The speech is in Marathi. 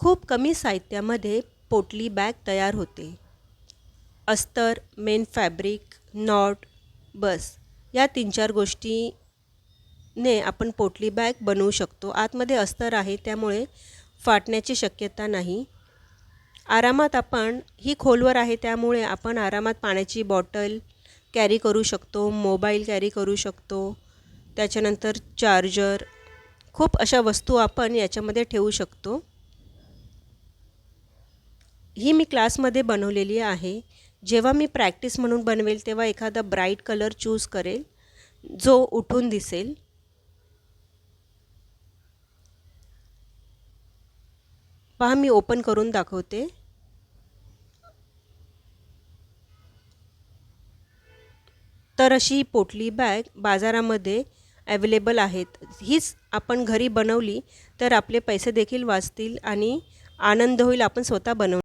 खूप कमी साहित्यामध्ये पोटली बॅग तयार होते. अस्तर, मेन फॅब्रिक, नॉट, बस या 3-4 गोष्टीने आपण पोटली बॅग बनवू शकतो. आतमध्ये अस्तर आहे त्यामुळे फाटण्याची शक्यता नाही. आरामात ही खोलवर आहे त्यामुळे आपण आरामात पाण्याची बॉटल कॅरी करू शकतो, मोबाईल कॅरी करू शकतो, त्याच्यानंतर चार्जर, खूप अशा वस्तू आपण याच्यामध्ये ठेवू शकतो. ही मी क्लासमध्ये बनवलेली आहे. जेव्हा मी प्रॅक्टिस म्हणून बनवेल तेव्हा एखादा ब्राईट कलर चूज करेल जो उठून दिसेल. पहा मी ओपन करून दाखवते. तर अशी पोटली बॅग बाजारामध्ये अवेलेबल आहेत. हीच आपण घरी बनवली तर आपले पैसे देखील वाचतील आणि आनंद होईल आपण स्वतः बनव